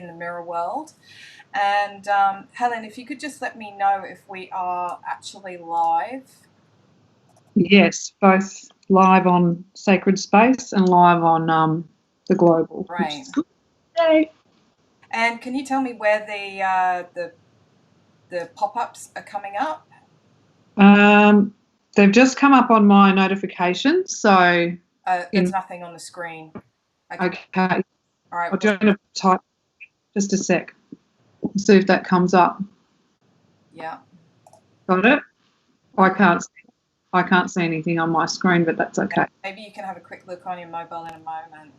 in the mirror world. And Helen, if you could just let me know if we are actually live. Yes, both live on Sacred Space and live on the Global. Right. Yay. And can you tell me where the pop-ups are coming up? They've just come up on my notifications, so there's nothing on the screen. Okay. All right. I'll try to type just a sec. See if that comes up. Yeah. Got it? I can't see anything on my screen, but that's okay. Maybe you can have a quick look on your mobile in a moment.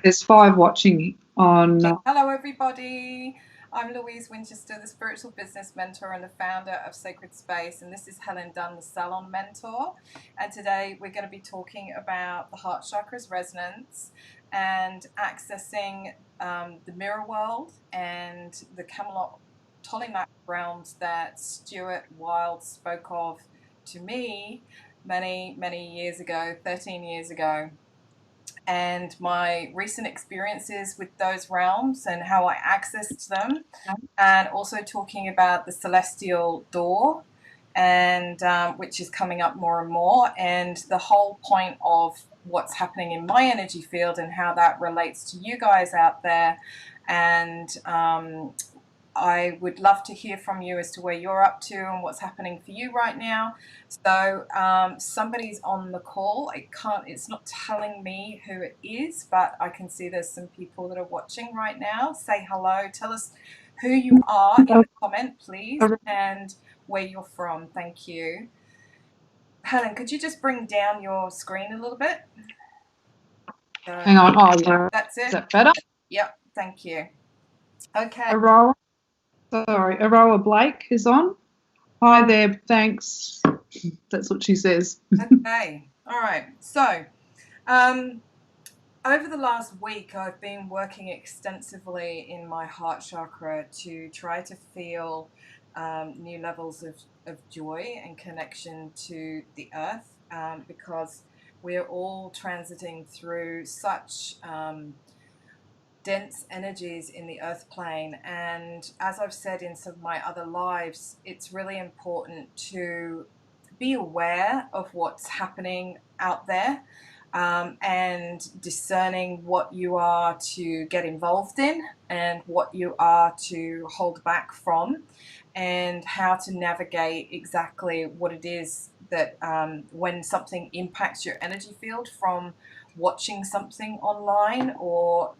There's 5 watching on. Hello, everybody. I'm Louise Winchester, the spiritual business mentor and the founder of Sacred Space, and this is Helen Dunn, the salon mentor. And today we're going to be talking about the heart chakra's resonance and accessing the mirror world and the Camelot Tolemac realms that Stuart Wilde spoke of to me many, many years ago, 13 years ago. And my recent experiences with those realms and how I accessed them, and also talking about the celestial door, and which is coming up more and more, and the whole point of what's happening in my energy field and how that relates to you guys out there. And I would love to hear from you as to where you're up to and what's happening for you right now. So somebody's on the call. It's not telling me who it is, but I can see there's some people that are watching right now. Say hello. Tell us who you are in the comment, please, and where you're from. Thank you. Helen, could you just bring down your screen a little bit? Hang on. Oh, yeah. That's it. Is that better? Yep. Thank you. Okay. Aroa Blake is on. Hi there. Thanks. That's what she says. Okay. All right. So, over the last week, I've been working extensively in my heart chakra to try to feel new levels of joy and connection to the earth, because we're all transiting through such dense energies in the earth plane. And as I've said in some of my other lives, it's really important to be aware of what's happening out there, and discerning what you are to get involved in and what you are to hold back from, and how to navigate exactly what it is that when something impacts your energy field from watching something online, or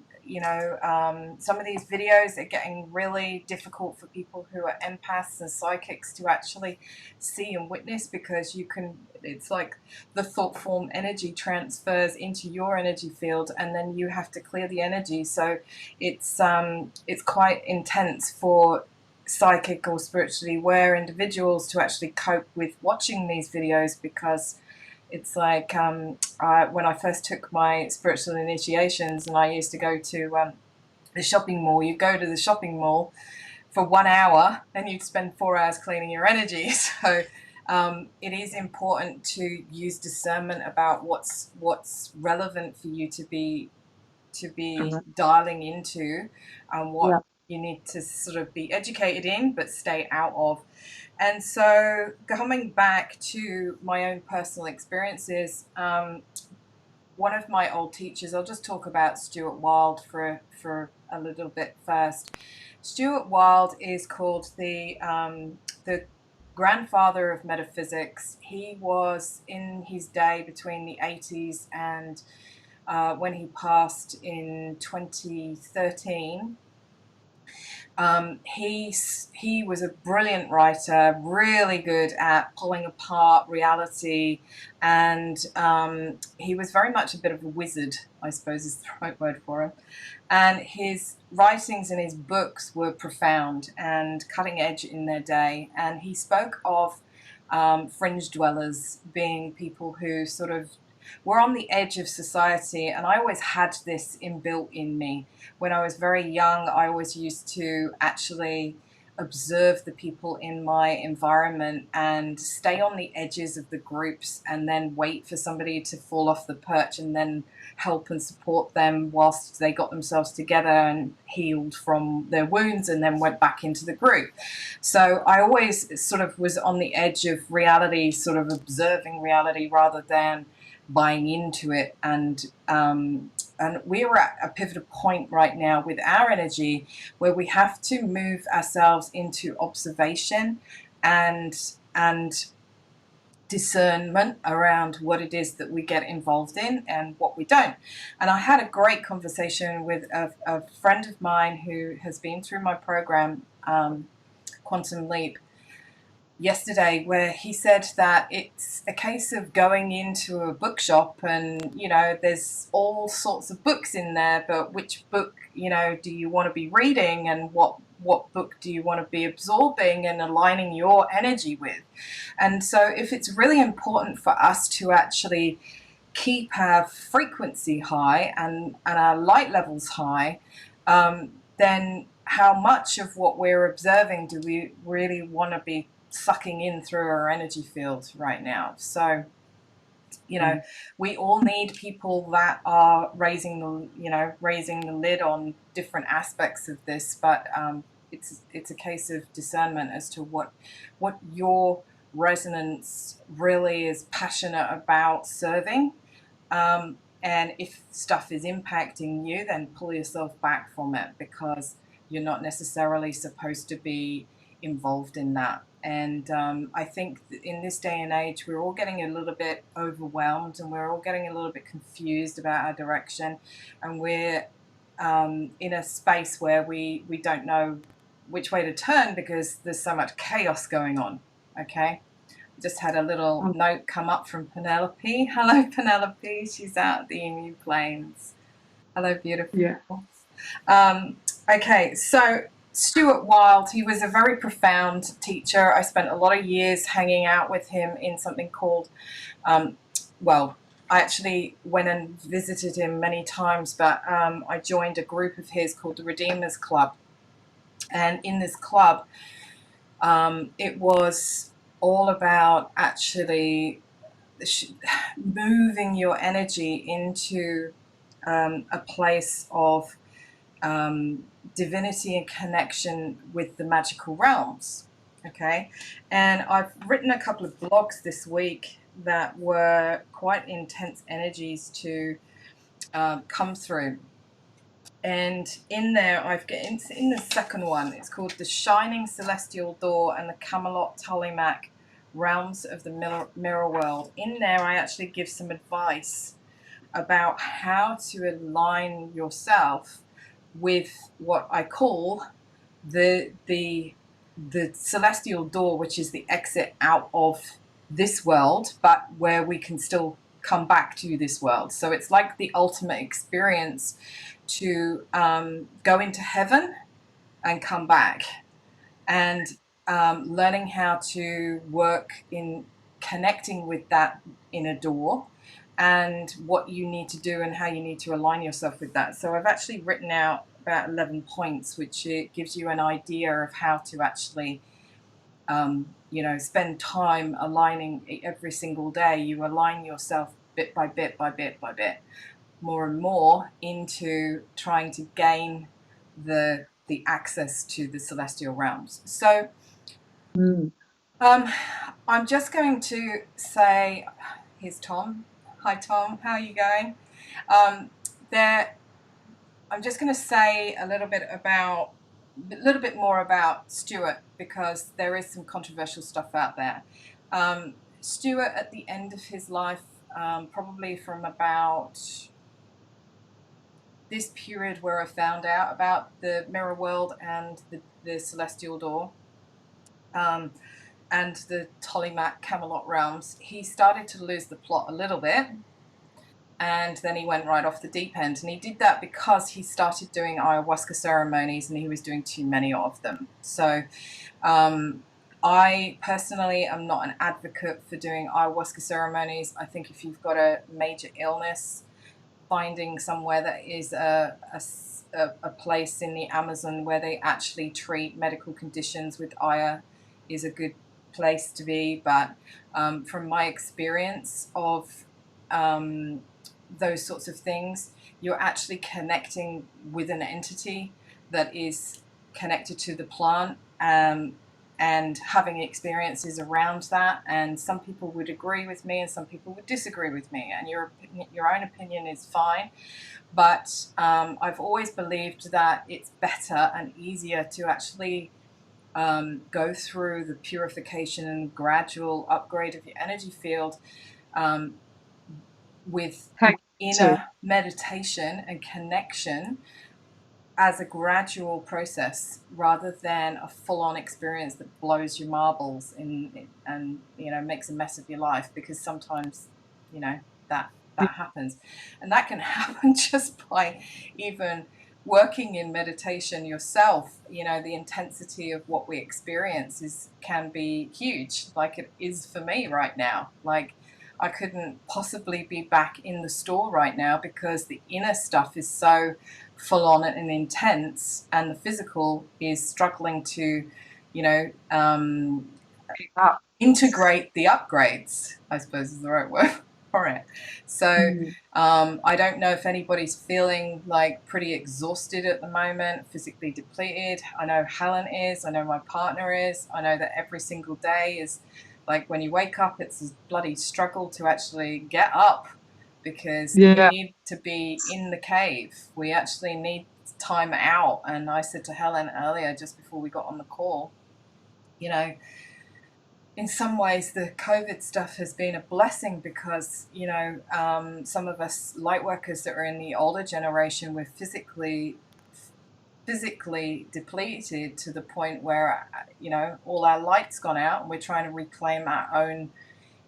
some of these videos are getting really difficult for people who are empaths and psychics to actually see and witness, because it's like the thought form energy transfers into your energy field, and then you have to clear the energy. So it's quite intense for psychic or spiritually aware individuals to actually cope with watching these videos, because it's like when I first took my spiritual initiations, and I used to go to the shopping mall. You go to the shopping mall for 1 hour and you'd spend 4 hours cleaning your energy. So it is important to use discernment about what's relevant for you to be dialing into, and what you need to sort of be educated in but stay out of. And so coming back to my own personal experiences, one of my old teachers, I'll just talk about Stuart Wilde for a little bit first. Stuart Wilde is called the grandfather of metaphysics. He was in his day between the 80s and when he passed in 2013. He was a brilliant writer, really good at pulling apart reality, and he was very much a bit of a wizard, I suppose is the right word for him. And his writings and his books were profound and cutting edge in their day. And he spoke of fringe dwellers being people who sort of were on the edge of society, and I always had this inbuilt in me. When I was very young, I always used to actually observe the people in my environment and stay on the edges of the groups and then wait for somebody to fall off the perch and then help and support them whilst they got themselves together and healed from their wounds and then went back into the group. So I always sort of was on the edge of reality, sort of observing reality rather than buying into it. And we're at a pivotal point right now with our energy where we have to move ourselves into observation and discernment around what it is that we get involved in and what we don't. And I had a great conversation with a friend of mine who has been through my program, Quantum Leap, yesterday, where he said that it's a case of going into a bookshop and, you know, there's all sorts of books in there, but which book, you know, do you want to be reading, and what book do you want to be absorbing and aligning your energy with? And so if it's really important for us to actually keep our frequency high and our light levels high, then how much of what we're observing do we really want to be sucking in through our energy field right now? So, you know, we all need people that are raising the lid on different aspects of this, but it's a case of discernment as to what your resonance really is passionate about serving. And if stuff is impacting you, then pull yourself back from it, because you're not necessarily supposed to be involved in that. And I think in this day and age, we're all getting a little bit overwhelmed and we're all getting a little bit confused about our direction. And we're in a space where we don't know which way to turn because there's so much chaos going on. Okay. Just had a little note come up from Penelope. Hello, Penelope. She's out at the Emu Plains. Hello, beautiful. Yeah. Okay, so Stuart Wilde, he was a very profound teacher. I spent a lot of years hanging out with him in something called, well, I actually went and visited him many times, but I joined a group of his called the Redeemers Club. And in this club, it was all about actually moving your energy into a place of divinity and connection with the magical realms. Okay, and I've written a couple of blogs this week that were quite intense energies to come through. And in there, it's in the second one. It's called The Shining Celestial Door and the Camelot Tolemac Realms of the Mirror World. In there, I actually give some advice about how to align yourself with what I call the celestial door, which is the exit out of this world, but where we can still come back to this world. So it's like the ultimate experience to go into heaven and come back, and learning how to work in connecting with that inner door and what you need to do and how you need to align yourself with that. So I've actually written out about 11 points, which it gives you an idea of how to actually spend time aligning every single day. You align yourself bit by bit by bit by bit, more and more, into trying to gain the access to the celestial realms. So I'm just going to say, here's Tom. Hi, Tom. How are you going? I'm just going to say a little bit more about Stuart, because there is some controversial stuff out there. Stuart, at the end of his life, probably from about this period where I found out about the mirror world and the celestial door, and the Tolemac Camelot realms, he started to lose the plot a little bit, and then he went right off the deep end. And he did that because he started doing ayahuasca ceremonies and he was doing too many of them. So I personally am not an advocate for doing ayahuasca ceremonies. I think if you've got a major illness, finding somewhere that is a place in the Amazon where they actually treat medical conditions with Aya is a good place to be. But from my experience of those sorts of things, you're actually connecting with an entity that is connected to the plant, and having experiences around that. And some people would agree with me and some people would disagree with me, and your own opinion is fine. But I've always believed that it's better and easier to actually go through the purification and gradual upgrade of your energy field um, with inner meditation and connection as a gradual process, rather than a full-on experience that blows your marbles and makes a mess of your life. Because sometimes that happens, and that can happen just by even working in meditation yourself. The intensity of what we experience can be huge, like it is for me right now. Like, I couldn't possibly be back in the store right now because the inner stuff is so full on and intense, and the physical is struggling to, integrate the upgrades, I suppose is the right word for it. So I don't know if anybody's feeling like pretty exhausted at the moment, physically depleted. I know Helen is. I know my partner is. I know that every single day is like, when you wake up, it's a bloody struggle to actually get up, because we need to be in the cave. We actually need time out. And I said to Helen earlier, just before we got on the call, in some ways the COVID stuff has been a blessing, because some of us light workers that are in the older generation, we're physically depleted to the point where all our light's gone out, and we're trying to reclaim our own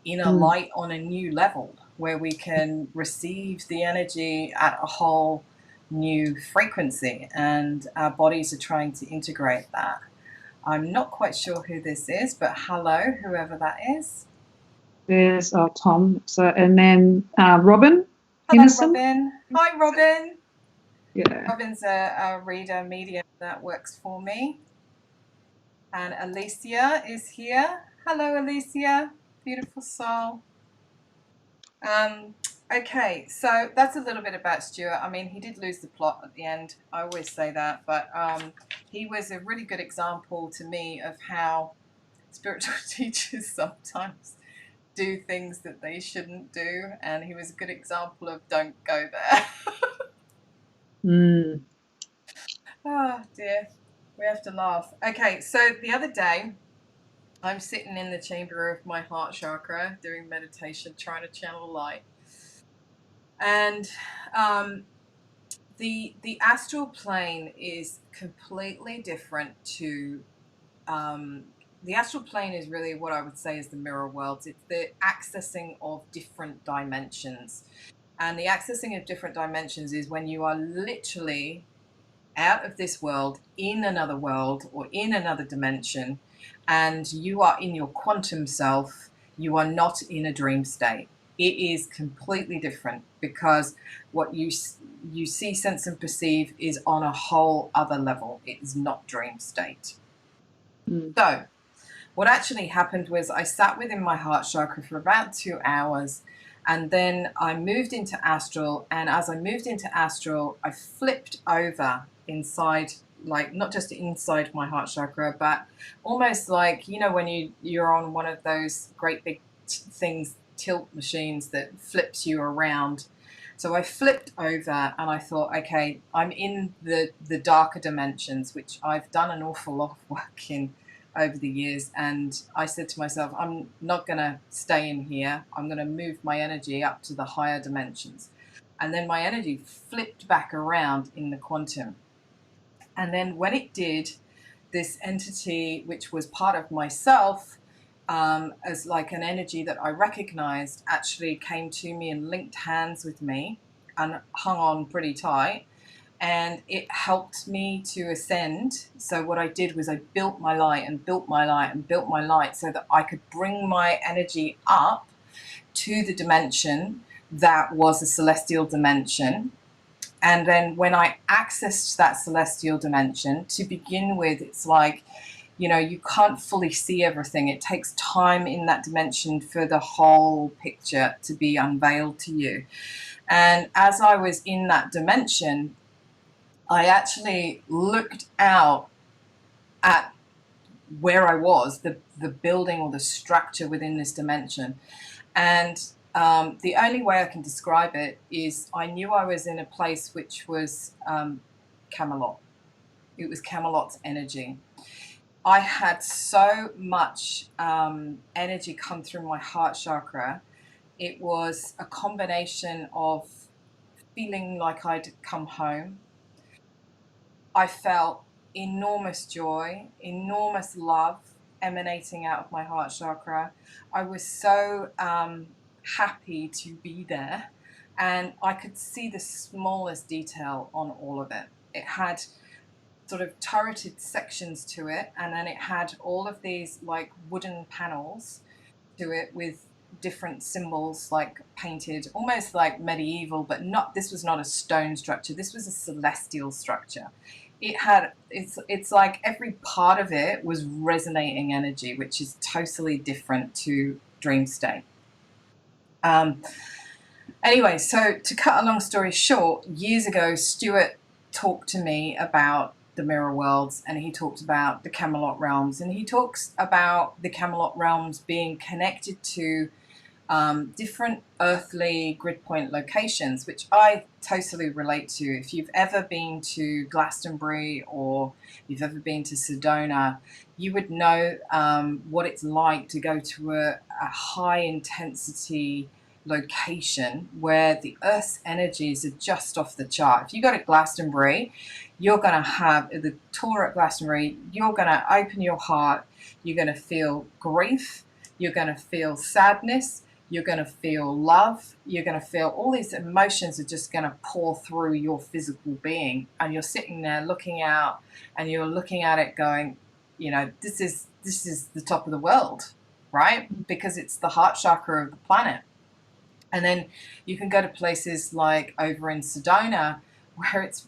inner light on a new level, where we can receive the energy at a whole new frequency, and our bodies are trying to integrate that. I'm not quite sure who this is, but hello, whoever that is. There's Tom. So, and then Robin. Hello, Robin. Hi, Robin. Yeah. Robin's a reader medium that works for me. And Alicia is here. Hello, Alicia. Beautiful soul. Okay, so that's a little bit about Stuart. I mean, he did lose the plot at the end. I always say that, but he was a really good example to me of how spiritual teachers sometimes do things that they shouldn't do, and he was a good example of don't go there. Oh dear, we have to laugh. Okay, so the other day I'm sitting in the chamber of my heart chakra doing meditation, trying to channel light, and the astral plane is completely different to the astral plane is really what I would say is the mirror worlds. It's the accessing of different dimensions. And the accessing of different dimensions is when you are literally out of this world, in another world or in another dimension, and you are in your quantum self. You are not in a dream state. It is completely different, because what you see, sense, and perceive is on a whole other level. It is not dream state. So what actually happened was I sat within my heart chakra for about 2 hours, and then I moved into astral. And as I moved into astral, I flipped over inside, like not just inside my heart chakra, but almost like, when you're on one of those great big things, tilt machines that flips you around. So I flipped over and I thought, okay, I'm in the darker dimensions, which I've done an awful lot of work in over the years. And I said to myself, I'm not going to stay in here. I'm going to move my energy up to the higher dimensions. And then my energy flipped back around in the quantum. And then when it did, this entity, which was part of myself, as like an energy that I recognized, actually came to me and linked hands with me and hung on pretty tight. And it helped me to ascend. So what I did was I built my light and built my light and built my light so that I could bring my energy up to the dimension that was a celestial dimension. And then when I accessed that celestial dimension, to begin with, it's like, you know, you can't fully see everything. It takes time in that dimension for the whole picture to be unveiled to you. And as I was in that dimension, I actually looked out at where I was, the building or the structure within this dimension. And the only way I can describe it is I knew I was in a place which was Camelot. It was Camelot's energy. I had so much energy come through my heart chakra. It was a combination of feeling like I'd come home. I felt enormous joy, enormous love emanating out of my heart chakra. I was so happy to be there, and I could see the smallest detail on all of it. It had sort of turreted sections to it, and then it had all of these like wooden panels to it with different symbols like painted almost like medieval, but not, this was not a stone structure, this was a celestial structure. It had, it's like every part of it was resonating energy, which is totally different to dream state. Anyway, so to cut a long story short, years ago Stuart talked to me about the mirror worlds, and he talked about the Camelot realms, and he talks about the Camelot realms being connected to different earthly grid point locations, which I totally relate to. If you've ever been to Glastonbury or you've ever been to Sedona, you would know what it's like to go to a high intensity location where the Earth's energies are just off the chart. If you go to Glastonbury, you're going to have the tour at Glastonbury, you're going to open your heart, you're going to feel grief, you're going to feel sadness, you're going to feel love, you're going to feel all these emotions are just going to pour through your physical being. And you're sitting there looking out and you're looking at it going, you know, this is the top of the world, right? Because it's the heart chakra of the planet. And then you can go to places like over in Sedona where it's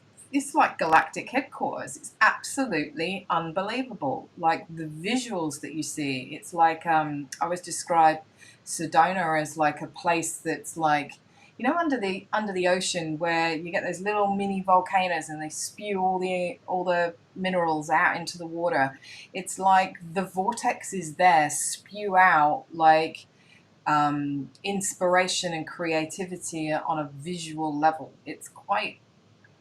like galactic headquarters. It's absolutely unbelievable. Like the visuals that you see, it's like I always describe Sedona as like a place that's like, you know, under the ocean where you get those little mini volcanoes and they spew all the minerals out into the water. It's like the vortex is there, spew out like inspiration and creativity on a visual level. It's quite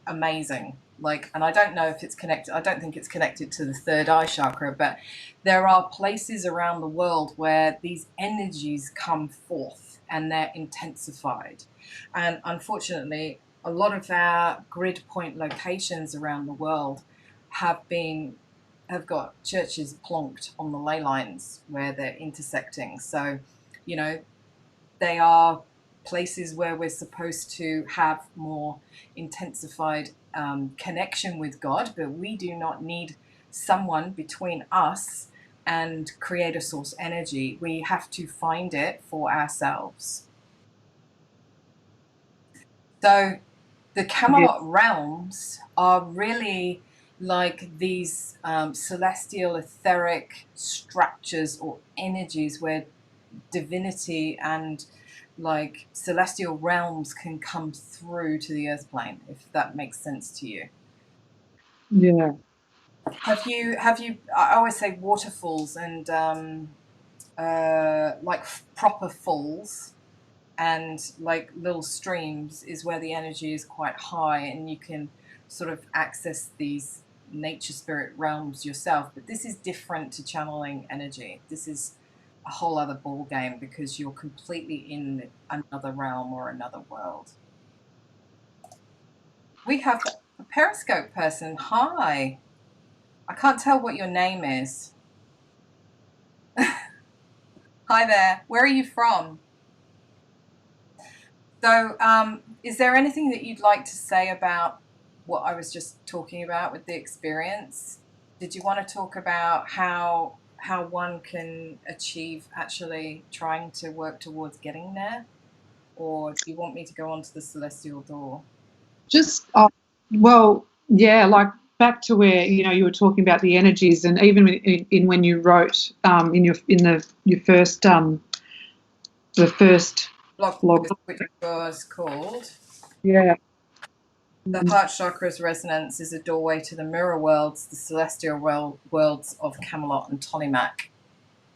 amazing. Like, and I don't know if it's connected, I don't think it's connected to the third eye chakra, but there are places around the world where these energies come forth and they're intensified. And unfortunately, a lot of our grid point locations around the world have got churches plonked on the ley lines where they're intersecting. So, you know, they are places where we're supposed to have more intensified connection with God, but we do not need someone between us and creator source energy. We have to find it for ourselves. So the Camelot realms are really like these celestial etheric structures or energies where divinity and like celestial realms can come through to the earth plane, if that makes sense to you. Yeah. Have you I always say waterfalls and like proper falls and like little streams is where the energy is quite high and you can sort of access these nature spirit realms yourself. But this is different to channeling energy. This is a whole other ball game because you're completely in another realm or another world. We have a Periscope person. Hi. I can't tell what your name is. Hi there. Where are you from? So, is there anything that you'd like to say about what I was just talking about with the experience? Did you want to talk about how one can achieve actually trying to work towards getting there? Or do you want me to go on to the celestial door? Just well, yeah, like back to where you were talking about the energies, and even in when you wrote in your first the first Blog blog. post, which was called Yeah. "The Heart Chakra's Resonance is a Doorway to the Mirror Worlds, the Celestial Worlds of Camelot and Tolemac."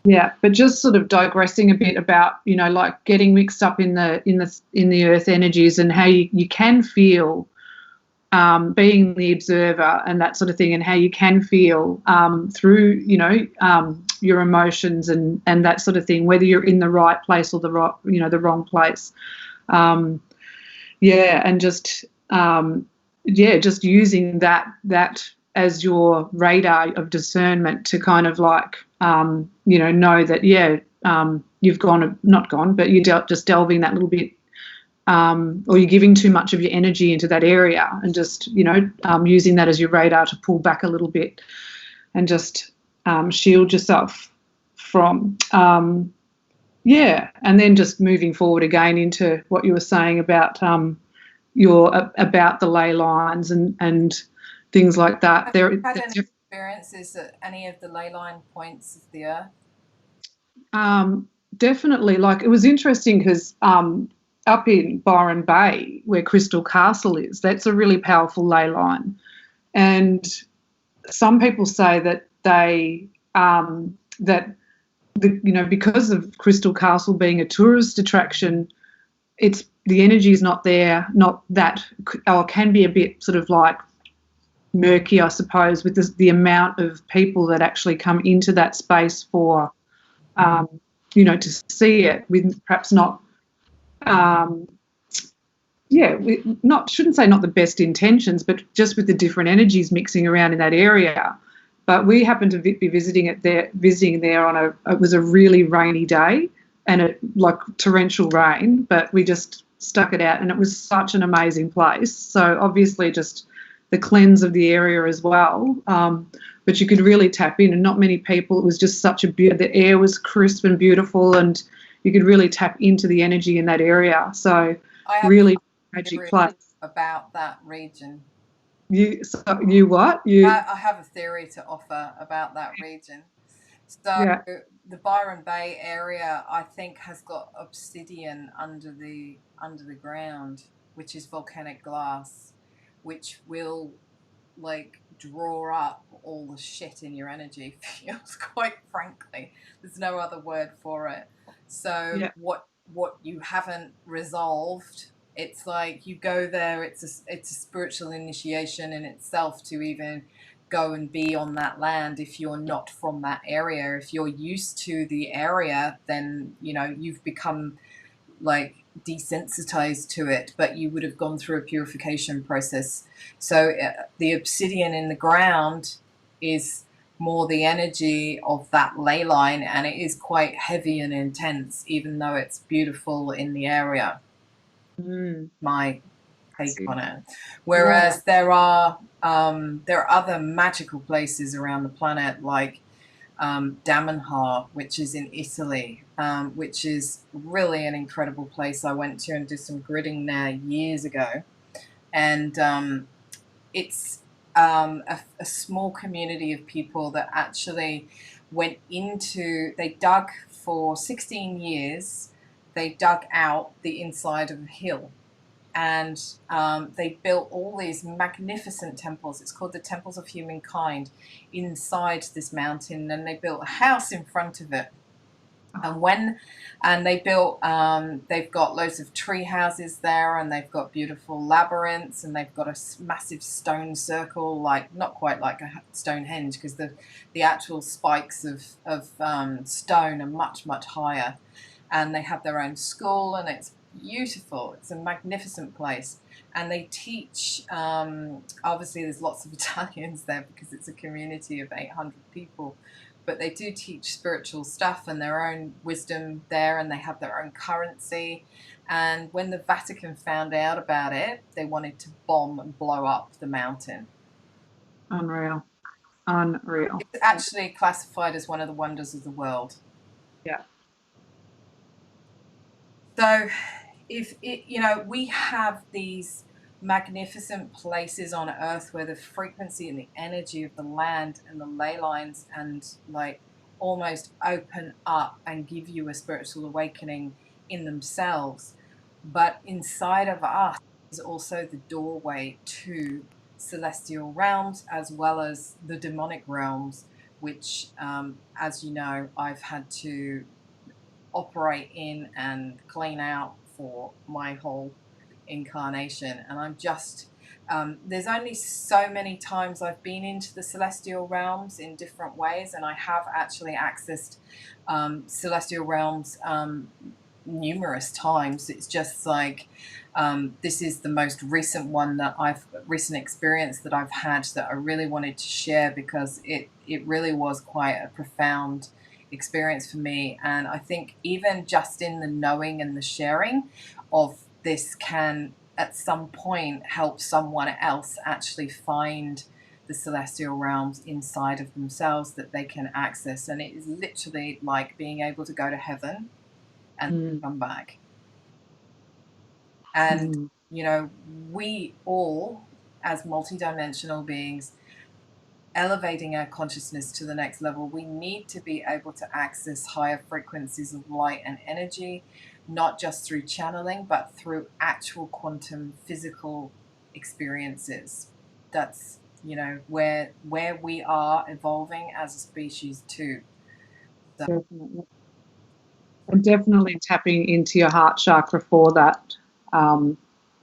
Yeah, but just sort of digressing a bit about like getting mixed up in the earth energies, and how you can feel being the observer and that sort of thing, and how you can feel through your emotions and that sort of thing, whether you're in the right place or the wrong place. And just just using that as your radar of discernment to kind of like know that you've not gone, but you're just delving that little bit, or you're giving too much of your energy into that area, and just using that as your radar to pull back a little bit and just shield yourself from and then just moving forward again into what you were saying about about the ley lines and things like that. Have you had any experiences at any of the ley line points of the earth? Definitely. Like, it was interesting because up in Byron Bay, where Crystal Castle is, that's a really powerful ley line, and some people say that because of Crystal Castle being a tourist attraction, the energy is not there, not that, or can be a bit sort of like murky, I suppose, with the amount of people that actually come into that space for to see it, with perhaps not shouldn't say not the best intentions, but just with the different energies mixing around in that area. But we happened to be visiting there it was a really rainy day, and like torrential rain, but we just stuck it out, and it was such an amazing place. So obviously just the cleanse of the area as well. But you could really tap in, and not many people. It was just such the air was crisp and beautiful, and you could really tap into the energy in that area. So really magic place. About that region. I have a theory to offer about that region. So the Byron Bay area, I think, has got obsidian under the ground, which is volcanic glass, which will like draw up all the shit in your energy field. Quite frankly, there's no other word for it. So what you haven't resolved, it's like you go there, it's a spiritual initiation in itself to even go and be on that land. If you're not from that area, if you're used to the area, then you've become like desensitized to it, but you would have gone through a purification process. So the obsidian in the ground is more the energy of that ley line, and it is quite heavy and intense, even though it's beautiful in the area. My take on it. Whereas there are other magical places around the planet, like Damanhar, which is in Italy, which is really an incredible place. I went to and did some gridding there years ago, and it's a small community of people that actually they dug for 16 years, they dug out the inside of a hill, and they built all these magnificent temples. It's called the Temples of Humankind inside this mountain, and they built a house in front of it. And they built, they've got loads of tree houses there, and they've got beautiful labyrinths, and they've got a massive stone circle, like not quite like a Stonehenge, because the actual spikes of stone are much, much higher. And they have their own school, and it's beautiful. It's a magnificent place. And they teach, obviously there's lots of Italians there because it's a community of 800 people, but they do teach spiritual stuff and their own wisdom there, and they have their own currency. And when the Vatican found out about it, they wanted to bomb and blow up the mountain. Unreal. It's actually classified as one of the wonders of the world. Yeah. So if we have these magnificent places on earth where the frequency and the energy of the land and the ley lines and like almost open up and give you a spiritual awakening in themselves. But inside of us is also the doorway to celestial realms as well as the demonic realms, which, as you know, I've had to operate in and clean out for my whole incarnation. And I'm just, there's only so many times I've been into the celestial realms in different ways, and I have actually accessed celestial realms numerous times. It's just like, this is the most recent one that recent experience that I've had that I really wanted to share, because it really was quite a profound experience for me. And I think even just in the knowing and the sharing of this can at some point help someone else actually find the celestial realms inside of themselves that they can access. And it is literally like being able to go to heaven and come back. And you know, we all as multidimensional beings elevating our consciousness to the next level, we need to be able to access higher frequencies of light and energy, not just through channeling, but through actual quantum physical experiences. That's, you know, where we are evolving as a species too. So. Definitely. And definitely tapping into your heart chakra for that. Well,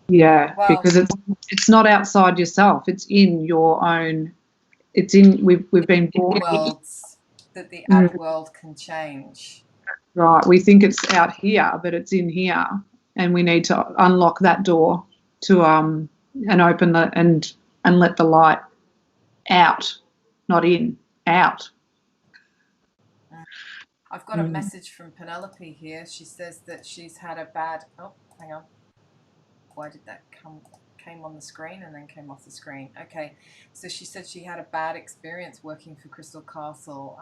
because it's not outside yourself. It's in your own. It's in. We've been born worlds that the ad world can change. Right. We think it's out here, but it's in here, and we need to unlock that door to and open the and let the light out, not in, out. I've got a message from Penelope here. She says that she's had a bad. Oh, hang on. Why did that came on the screen and then came off the screen? Okay, so she said she had a bad experience working for Crystal Castle.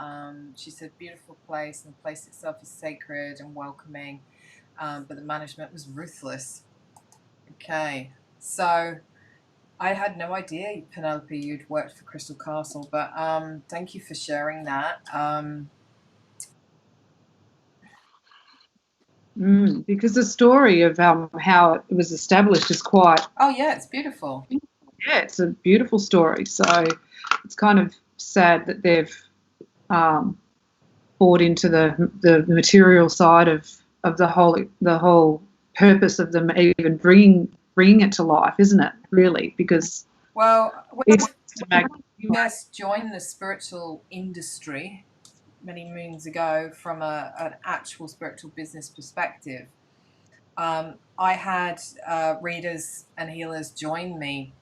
She said beautiful place, and the place itself is sacred and welcoming, but the management was ruthless. Okay, so I had no idea, Penelope, you'd worked for Crystal Castle, but thank you for sharing that. Because the story of how it was established is quite... Oh, yeah, it's beautiful. Yeah, it's a beautiful story. So it's kind of sad that they've bought into the material side of the whole purpose of them even bringing it to life, isn't it, really? Because... Well, when I first joined the spiritual industry many moons ago from an actual spiritual business perspective, I had readers and healers join me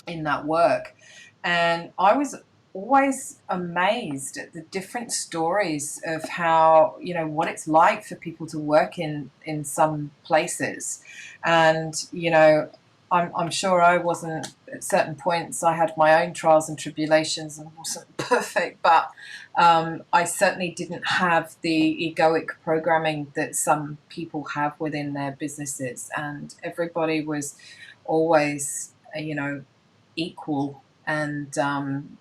in that work, and I was always amazed at the different stories of how, you know, what it's like for people to work in some places. And, you know, I'm sure I wasn't, at certain points I had my own trials and tribulations and wasn't perfect, but I certainly didn't have the egoic programming that some people have within their businesses, and everybody was always, you know, equal, and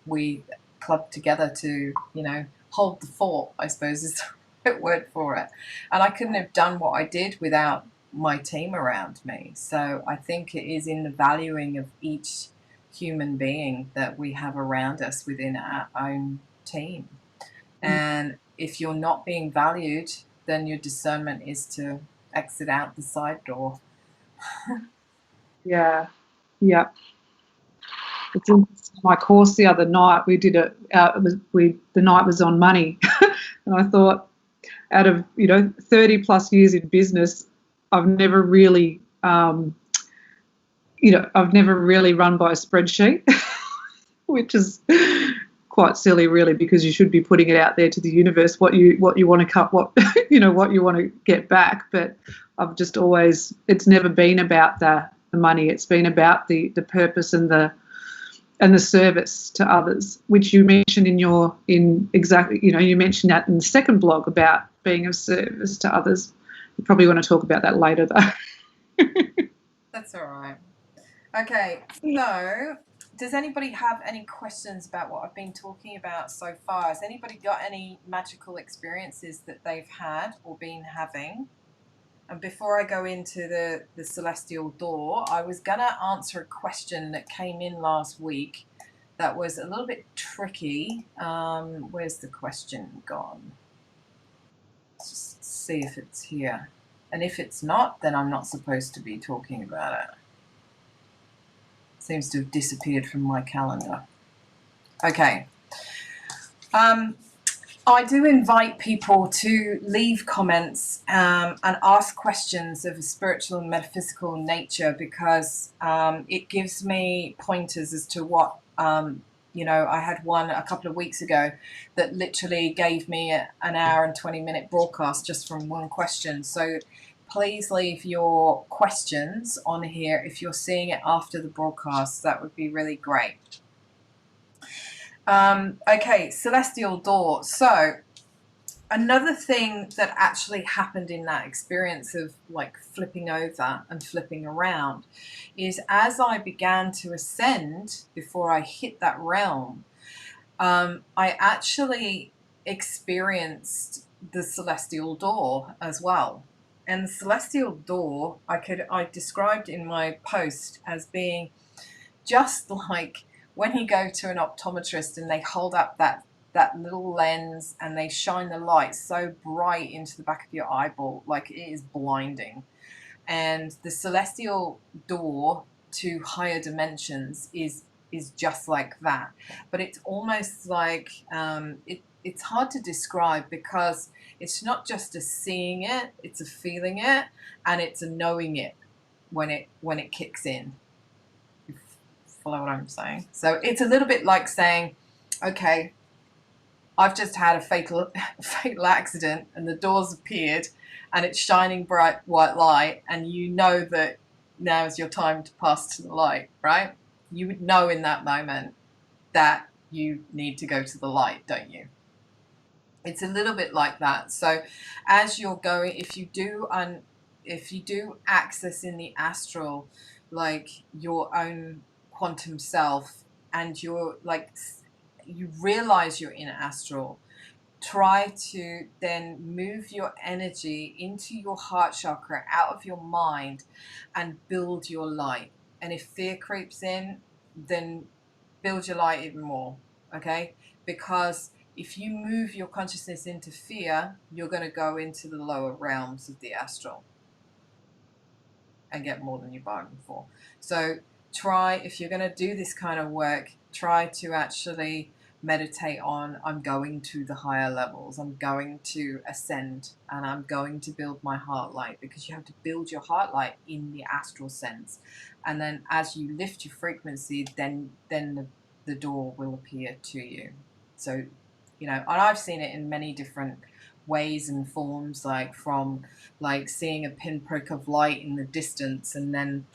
we clubbed together to, you know, hold the fort, I suppose is the right word for it. And I couldn't have done what I did without my team around me. So I think it is in the valuing of each human being that we have around us within our own team. And if you're not being valued, then your discernment is to exit out the side door. Yeah. It's in my course the other night. We did it. The night was on money, and I thought, out of 30 plus years in business, I've never really, I've never really run by a spreadsheet, which is quite silly, really, because you should be putting it out there to the universe what you want to cut, what what you want to get back. But I've just always, it's never been about the money. It's been about the purpose and the service to others, which you mentioned you mentioned that in the second blog about being of service to others. You probably want to talk about that later, though. That's all right. Okay, so does anybody have any questions about what I've been talking about so far? Has anybody got any magical experiences that they've had or been having? And before I go into the celestial door, I was going to answer a question that came in last week that was a little bit tricky. Where's the question gone? Let's just see if it's here. And if it's not, then I'm not supposed to be talking about it. Seems to have disappeared from my calendar. Okay. I do invite people to leave comments and ask questions of a spiritual and metaphysical nature, because it gives me pointers as to what, I had one a couple of weeks ago that literally gave me an hour and 20-minute broadcast just from one question. So please leave your questions on here. If you're seeing it after the broadcast, that would be really great. Okay, celestial door. So another thing that actually happened in that experience of like flipping over and flipping around is, as I began to ascend before I hit that realm, I actually experienced the celestial door as well. And the celestial door I described in my post as being just like when you go to an optometrist and they hold up that little lens and they shine the light so bright into the back of your eyeball, like it is blinding. And the celestial door to higher dimensions is just like that. But it's almost like it's hard to describe, because it's not just a seeing it, it's a feeling it, and it's a knowing it when it kicks in. Follow what I'm saying? So it's a little bit like saying, okay, I've just had a fatal accident and the door's appeared and it's shining bright white light, and you know that now is your time to pass to the light, right? You would know in that moment that you need to go to the light, don't you? It's a little bit like that. So as you're going, if you do access in the astral, like your own quantum self, and you're like, you realize you're in astral, try to then move your energy into your heart chakra, out of your mind, and build your light. And if fear creeps in, then build your light even more, okay? Because if you move your consciousness into fear, you're going to go into the lower realms of the astral and get more than you bargained for. So try, if you're going to do this kind of work, try to actually meditate on, I'm going to the higher levels, I'm going to ascend, and I'm going to build my heart light, because you have to build your heart light in the astral sense. And then as you lift your frequency, then the door will appear to you. So, and I've seen it in many different ways and forms, like from like seeing a pinprick of light in the distance and then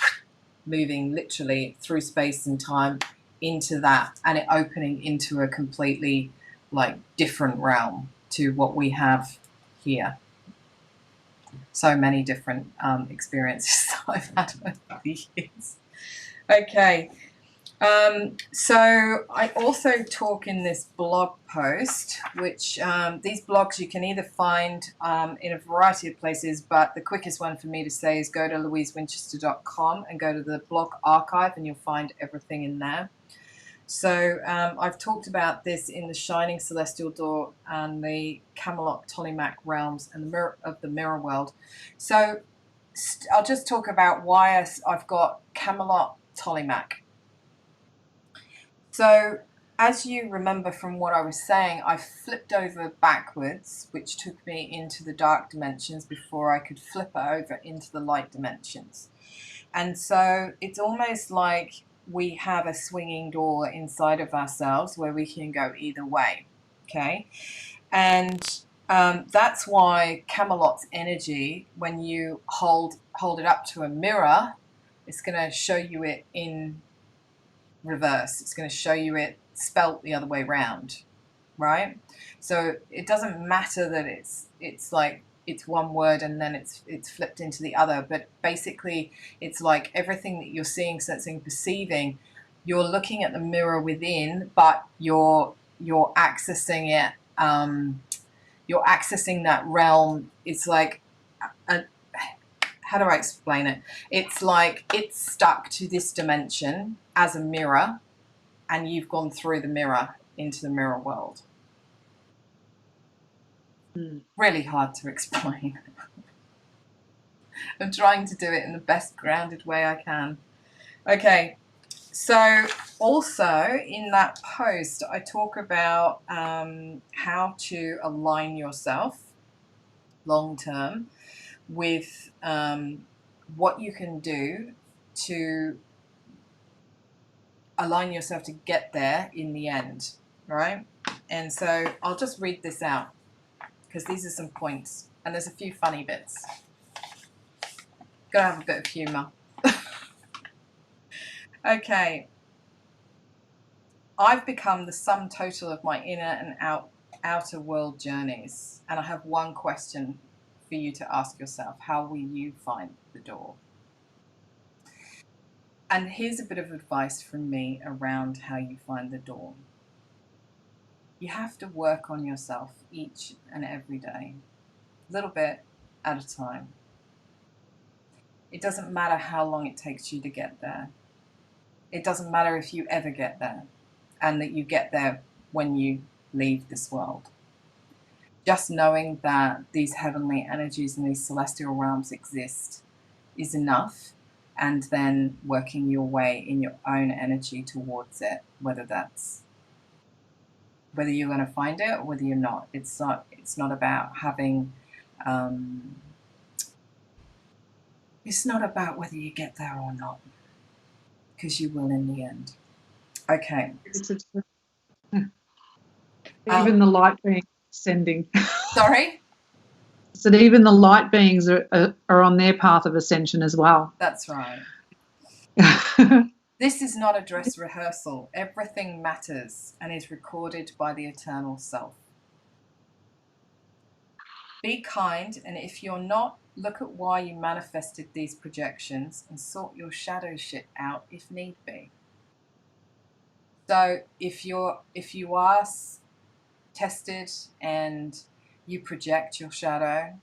moving literally through space and time into that, and it opening into a completely like different realm to what we have here. So many different experiences I've had over the years. Okay. So I also talk in this blog post, which these blogs you can either find in a variety of places, but the quickest one for me to say is go to louiseWinchester.com and go to the blog archive, and you'll find everything in there. So I've talked about this in the Shining Celestial Door and the Camelot Tolemac realms and the mirror of the mirror world. So I'll just talk about why I've got Camelot Tolemac. So as you remember from what I was saying, I flipped over backwards, which took me into the dark dimensions before I could flip over into the light dimensions. And so it's almost like we have a swinging door inside of ourselves where we can go either way, okay? And that's why Camelot's energy, when you hold it up to a mirror, it's going to show you it in reverse. It's going to show you it spelt the other way round, right? So it doesn't matter that it's like it's one word and then it's flipped into the other. But basically, it's like everything that you're seeing, sensing, perceiving, you're looking at the mirror within, but you're accessing it. You're accessing that realm. It's like how do I explain it? It's like it's stuck to this dimension as a mirror, and you've gone through the mirror into the mirror world. Really hard to explain. I'm trying to do it in the best grounded way I can. Okay, so also in that post, I talk about how to align yourself long term with what you can do to align yourself to get there in the end, right? And so I'll just read this out because these are some points and there's a few funny bits. Gotta have a bit of humor. Okay. I've become the sum total of my inner and outer world journeys, and I have one question for you to ask yourself: how will you find the door? And here's a bit of advice from me around how you find the door. You have to work on yourself each and every day, a little bit at a time. It doesn't matter how long it takes you to get there. It doesn't matter if you ever get there, and that you get there when you leave this world. Just knowing that these heavenly energies and these celestial realms exist is enough, and then working your way in your own energy towards it, whether you're going to find it or whether you're not. It's not about having it's not about whether you get there or not, because you will in the end. Okay. Even the light beings ascending. Sorry? So that even the light beings are on their path of ascension as well. That's right. This is not a dress rehearsal. Everything matters and is recorded by the eternal self. Be kind, and if you're not, look at why you manifested these projections and sort your shadow shit out if need be. So if you are tested and you project your shadow,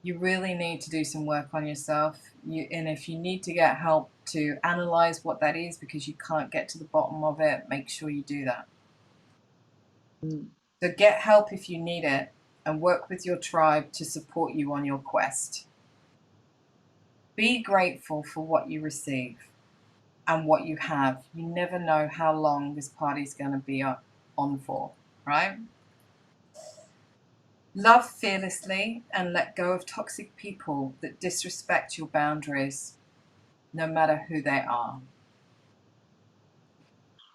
you really need to do some work on yourself. And if you need to get help to analyze what that is because you can't get to the bottom of it, make sure you do that. So get help if you need it, and work with your tribe to support you on your quest. Be grateful for what you receive and what you have. You never know how long this party's going to be on for, right? Love fearlessly and let go of toxic people that disrespect your boundaries, no matter who they are.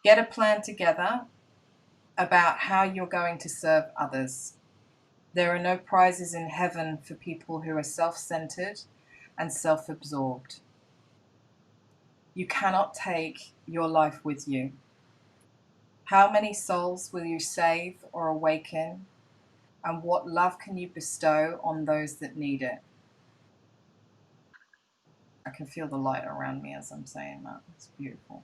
Get a plan together about how you're going to serve others. There are no prizes in heaven for people who are self-centered and self-absorbed. You cannot take your life with you. How many souls will you save or awaken? And what love can you bestow on those that need it? I can feel the light around me as I'm saying that. It's beautiful.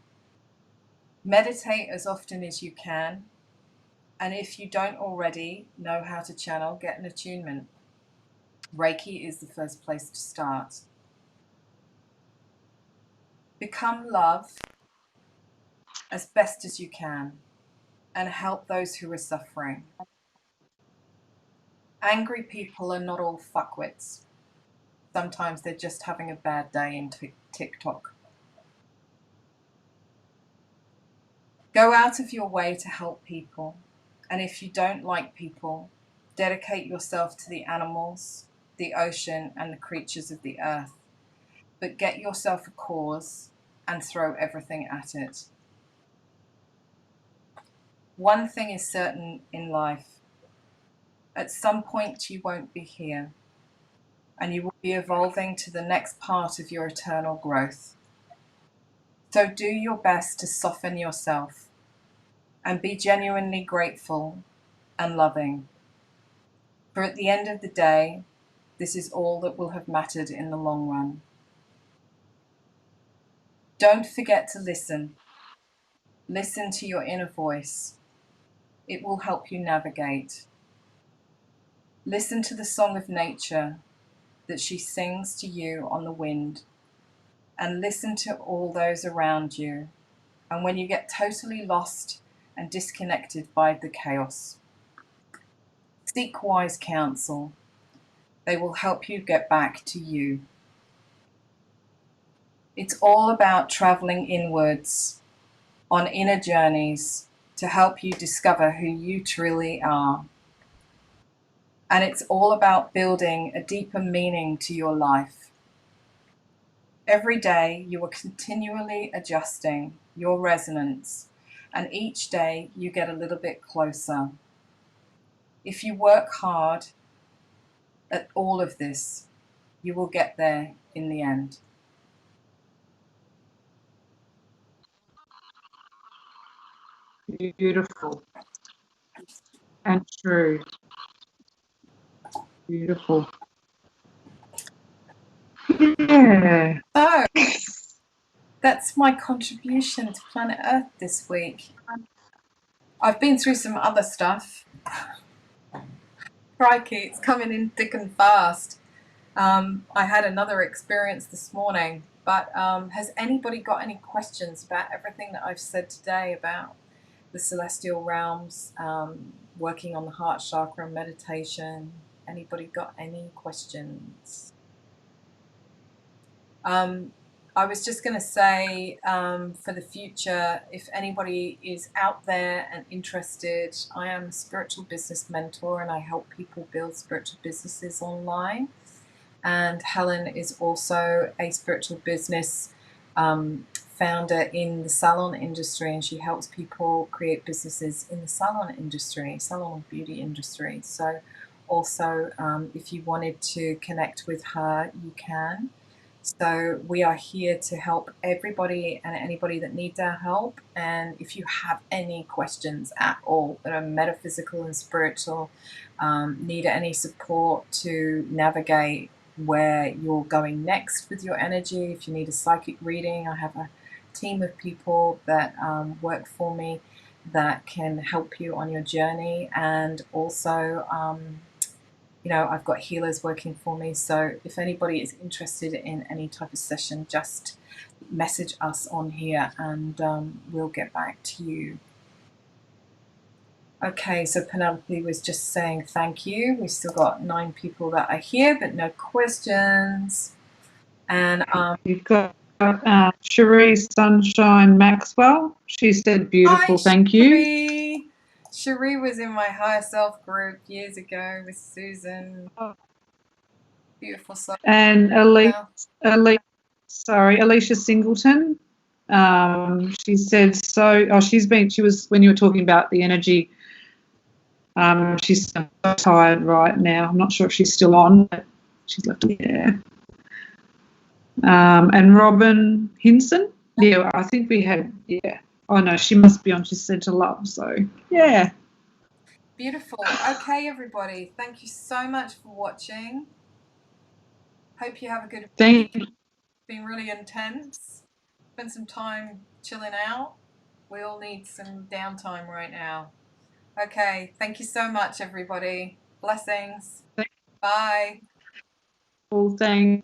Meditate as often as you can. And if you don't already know how to channel, get an attunement. Reiki is the first place to start. Become love as best as you can and help those who are suffering. Angry people are not all fuckwits. Sometimes they're just having a bad day in TikTok. Go out of your way to help people. And if you don't like people, dedicate yourself to the animals, the ocean, and the creatures of the earth. But get yourself a cause and throw everything at it. One thing is certain in life. At some point you won't be here, and you will be evolving to the next part of your eternal growth. So do your best to soften yourself and be genuinely grateful and loving. For at the end of the day, This is all that will have mattered in the long run. Don't forget to listen. Listen to your inner voice. It will help you navigate. Listen to the song of nature that she sings to you on the wind, and listen to all those around you. And when you get totally lost and disconnected by the chaos, seek wise counsel. They will help you get back to you. It's all about traveling inwards on inner journeys to help you discover who you truly are. And it's all about building a deeper meaning to your life. Every day you are continually adjusting your resonance, and each day you get a little bit closer. If you work hard at all of this, you will get there in the end. Beautiful and true. Beautiful. Yeah. So that's my contribution to Planet Earth this week. I've been through some other stuff. Crikey, it's coming in thick and fast. I had another experience this morning, but has anybody got any questions about everything that I've said today about the celestial realms, working on the heart chakra and meditation? Anybody got any questions? I was just going to say, for the future, if anybody is out there and interested, I am a spiritual business mentor and I help people build spiritual businesses online. And Helen is also a spiritual business founder in the salon industry, and she helps people create businesses in the salon industry, salon beauty industry. So also, if you wanted to connect with her, you can. So we are here to help everybody and anybody that needs our help. And if you have any questions at all that are metaphysical and spiritual, need any support to navigate where you're going next with your energy, if you need a psychic reading, I have a team of people that work for me that can help you on your journey. And also, I've got healers working for me. So if anybody is interested in any type of session, just message us on here and we'll get back to you. Okay, so Penelope was just saying thank you. We've still got 9 people that are here, but no questions. And you've got Cherie Sunshine Maxwell. She said beautiful, thank you. Cherie was in my higher self group years ago with Susan. Beautiful soul. And Alicia Singleton. She said she was when you were talking about the energy. She's so tired right now. I'm not sure if she's still on, but she's left there. And Robin Hinson. Yeah, I think we had, yeah. Oh, no, she must be on. She said to love, so, yeah. Beautiful. Okay, everybody. Thank you so much for watching. Hope you have a good week. It's been really intense. Spend some time chilling out. We all need some downtime right now. Okay, thank you so much, everybody. Blessings. Bye. Well, thanks.